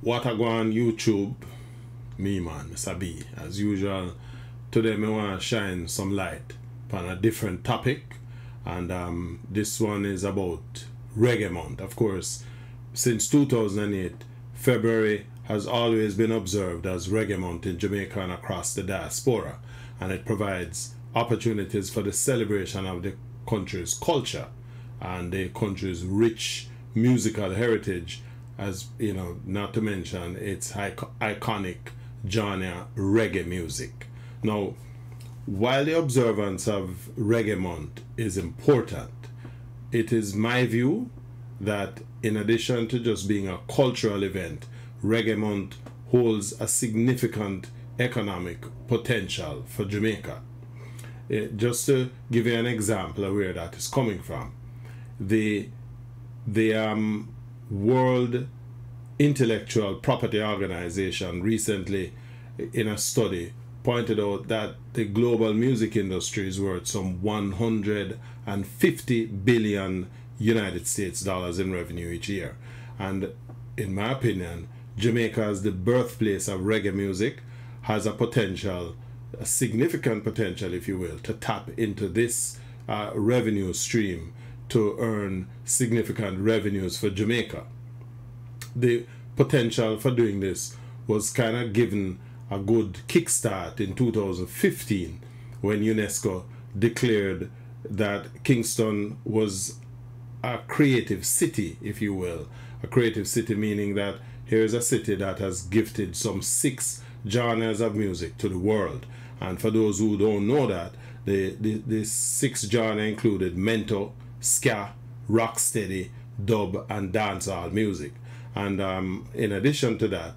What I go on YouTube, me man, Missa B. As usual, today I want to shine some light on a different topic, and this one is about Reggae Month. Of course, since 2008, February has always been observed as Reggae Month in Jamaica and across the diaspora, and it provides opportunities for the celebration of the country's culture and the country's rich musical heritage, as you know, not to mention its iconic genre reggae music. Now, while the observance of Reggae Month is important, it is my view that in addition to just being a cultural event, Reggae Month holds a significant economic potential for Jamaica. Just to give you an example of where that is coming from, the World Intellectual Property Organization recently, in a study, pointed out that the global music industry is worth some 150 billion United States dollars in revenue each year. And in my opinion, Jamaica, as the birthplace of reggae music, has a significant potential, if you will, to tap into this revenue stream to earn significant revenues for Jamaica. The potential for doing this was kind of given a good kickstart in 2015 when UNESCO declared that Kingston was a creative city, if you will. A creative city meaning that here's a city that has gifted some 6 genres of music to the world. And for those who don't know that, the 6 genres included mento, ska, rocksteady, dub, and dancehall music. And in addition to that,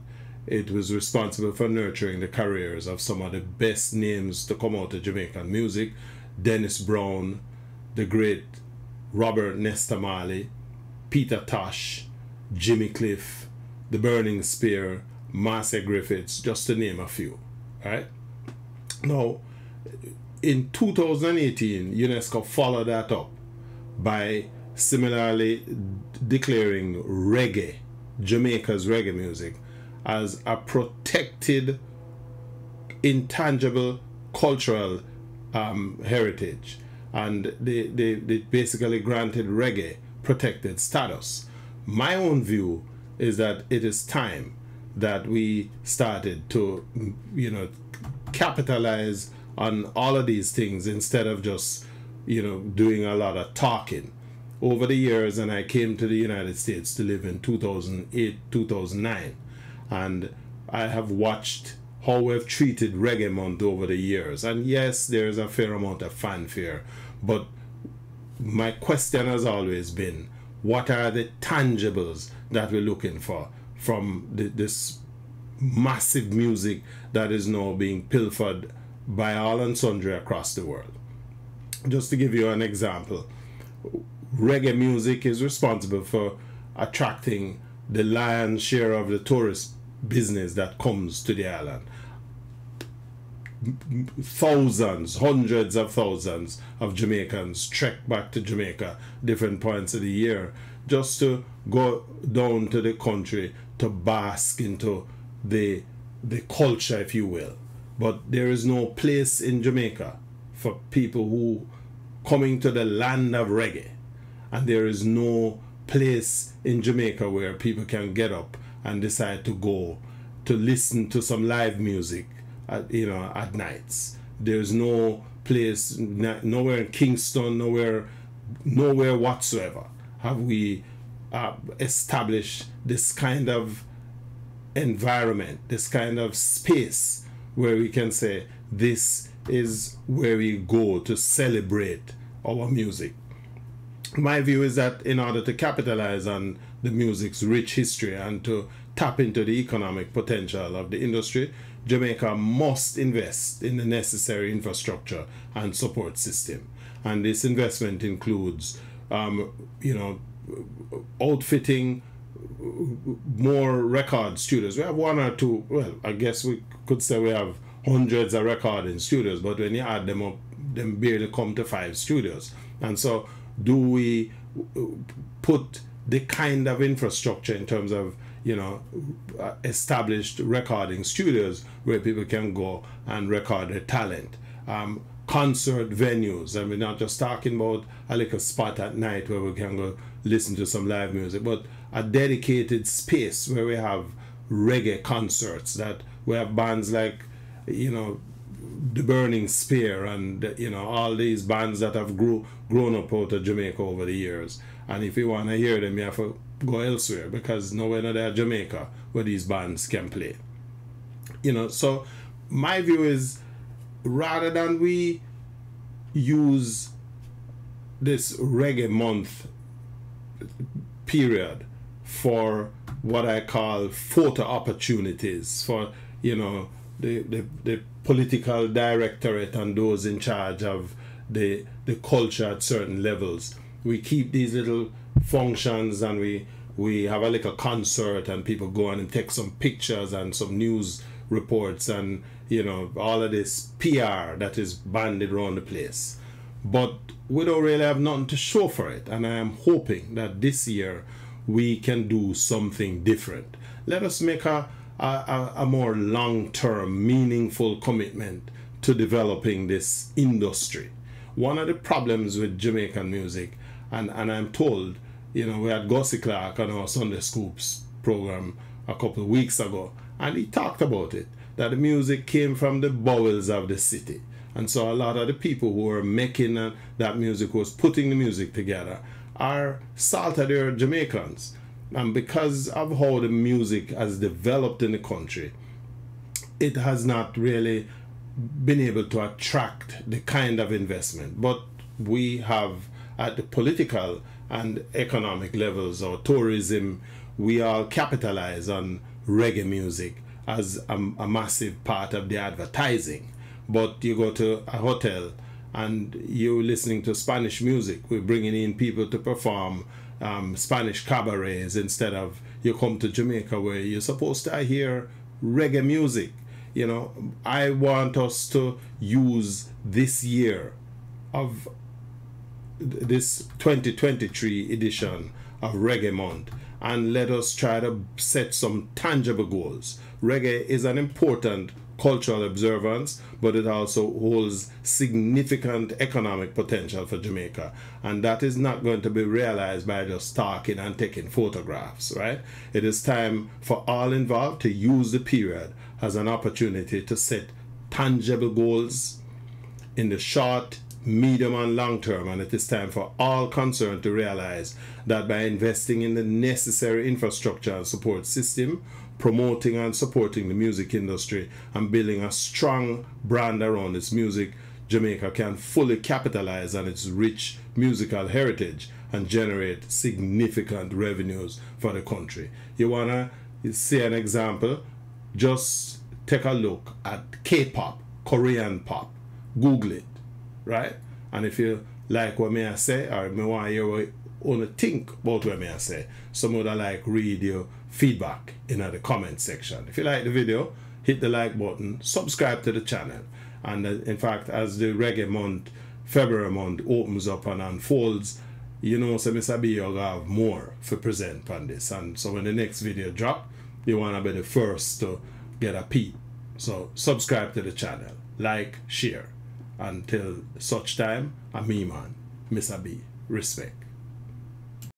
it was responsible for nurturing the careers of some of the best names to come out of Jamaican music: Dennis Brown, the great Robert Nesta Marley, Peter Tosh, Jimmy Cliff, the Burning Spear, Marcia Griffiths, just to name a few. Right? Now, in 2018, UNESCO followed that up by similarly declaring reggae, Jamaica's reggae music, as a protected, intangible cultural heritage. And they basically granted reggae protected status. My own view is that it is time that we started to, capitalize on all of these things instead of just, doing a lot of talking. Over the years, and I came to the United States to live in 2008, 2009, and I have watched how we've treated Reggae Month over the years. And yes, there's a fair amount of fanfare, but my question has always been, what are the tangibles that we're looking for from this massive music that is now being pilfered by all and sundry across the world? Just to give you an example, reggae music is responsible for attracting the lion's share of the tourist business that comes to the island. Thousands, hundreds of thousands of Jamaicans trek back to Jamaica different points of the year just to go down to the country to bask into the culture, if you will. But there is no place in Jamaica for people who coming to the land of reggae, and there is no place in Jamaica where people can get up and decide to go to listen to some live music at nights. There's no place, nowhere in Kingston, nowhere whatsoever have we established this kind of environment, this kind of space where we can say this is where we go to celebrate our music. My view is that in order to capitalize on the music's rich history and to tap into the economic potential of the industry, Jamaica must invest in the necessary infrastructure and support system. And this investment includes, outfitting more record studios. We have 1 or 2, well, I guess we could say we have hundreds of recording studios, but when you add them up, them barely come to 5 studios. And so do we put the kind of infrastructure in terms of established recording studios where people can go and record their talent. Concert venues, and we're not just talking about a little spot at night where we can go listen to some live music, but a dedicated space where we have reggae concerts, that we have bands like, the Burning Spear and, all these bands that have grown up out of Jamaica over the years. And if you want to hear them, you have to go elsewhere, because nowhere near Jamaica where these bands can play. So my view is, rather than we use this Reggae Month period for what I call photo opportunities for, the political directorate and those in charge of the culture at certain levels, we keep these little functions and we have a little concert and people go on and take some pictures and some news reports and all of this PR that is banded around the place, but we don't really have nothing to show for it. And I am hoping that this year we can do something different. Let us make a more long-term, meaningful commitment to developing this industry. One of the problems with Jamaican music, and I'm told, we had Gussie Clark on our Sunday Scoops program a couple of weeks ago, and he talked about it, that the music came from the bowels of the city. And so a lot of the people who were making that music, was putting the music together, are Saltaire Jamaicans. And because of how the music has developed in the country, it has not really been able to attract the kind of investment. But we have, at the political and economic levels, or tourism, we all capitalize on reggae music as a massive part of the advertising. But you go to a hotel and you're listening to Spanish music. We're bringing in people to perform Spanish cabarets, instead of you come to Jamaica where you're supposed to hear reggae music. I want us to use this year of this 2023 edition of Reggae Month, and let us try to set some tangible goals. Reggae is an important cultural observance, but it also holds significant economic potential for Jamaica, and that is not going to be realized by just talking and taking photographs, right? It is time for all involved to use the period as an opportunity to set tangible goals in the short, medium and long term, and it is time for all concerned to realize that by investing in the necessary infrastructure and support system, promoting and supporting the music industry, and building a strong brand around its music, Jamaica can fully capitalize on its rich musical heritage and generate significant revenues for the country. You want to see an example? Just take a look at K-pop, Korean pop. Google it, right? And if you like what me I say, or me want to hear what you want to think about what me I say, some would like read your feedback in the comment section. If you like the video, hit the like button, subscribe to the channel, and in fact, as the Reggae Month, February month opens up and unfolds, so Missa B will have more to present on this, and so when the next video drop, you want to be the first to get a peep. So subscribe to the channel, like, share. Until such time, I'm me man, Missa B. Respect.